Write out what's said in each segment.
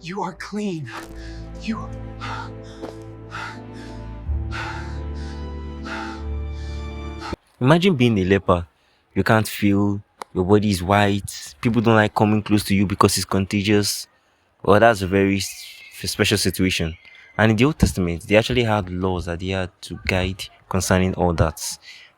You are clean. You. Imagine being a leper. You can't feel, your body is white, people don't like coming close to you because it's contagious. Well, that's a very special situation. And in the Old Testament, they actually had laws that they had to guide concerning all that.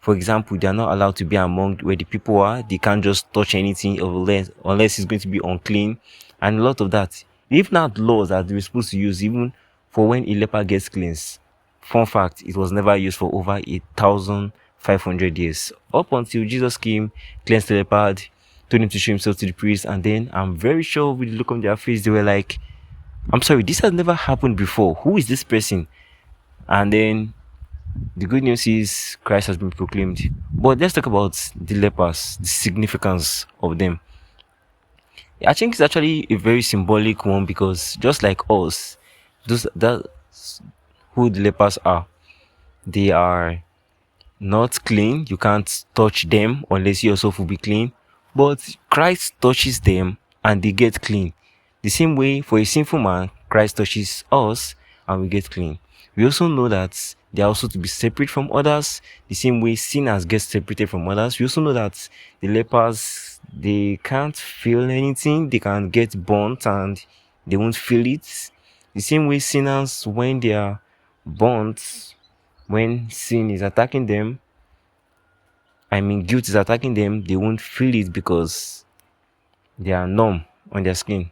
For example, they are not allowed to be among where the people are. They can't just touch anything unless it's going to be unclean. And a lot of that. They even had laws that they were supposed to use even for when a leper gets cleansed. Fun fact, it was never used for over 8,500 years. Up until Jesus came, cleansed the leopard, told him to show himself to the priest, and then I'm very sure with the look on their face, they were like, I'm sorry, this has never happened before. Who is this person? And then the good news is Christ has been proclaimed. But let's talk about the lepers, the significance of them. I think it's actually a very symbolic one because just like us, those that who the lepers are, they are not clean. You can't touch them unless you yourself will be clean. But Christ touches them and they get clean. The same way for a sinful man, Christ touches us and we get clean. We also know that they are also to be separate from others. The same way sinners get separated from others. We also know that the lepers, they can't feel anything. They can get burnt and they won't feel it. The same way sinners, when they are burnt, when sin is attacking them, guilt is attacking them, they won't feel it because they are numb on their skin.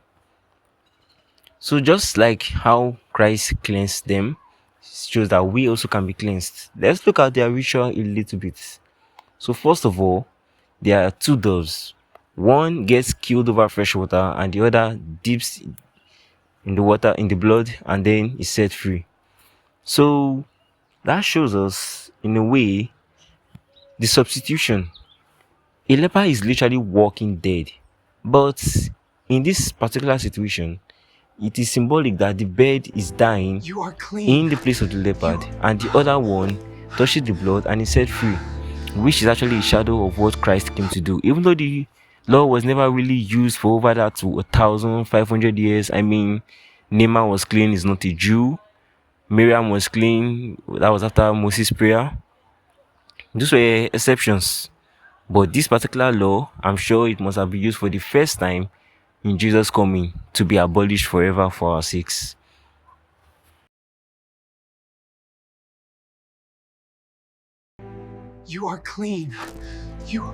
So just like how Christ cleansed them, shows that we also can be cleansed. Let's look at their ritual a little bit. So first of all, there are two doves. One gets killed over fresh water and the other dips in the water in the blood and then is set free. So that shows us in a way the substitution. A leper is literally walking dead. But in this particular situation, it is symbolic that the bird is dying You are in clean. the place of the You. leopard, and the other one touches the blood and is set free, which is actually a shadow of what Christ came to do. Even though the law was never really used for over that to 1,500 years, Naaman was clean, is not a Jew. Miriam was clean, that was after Moses' prayer. Those were exceptions. But this particular law, I'm sure it must have been used for the first time in Jesus' coming to be abolished forever for our sakes. You are clean. You.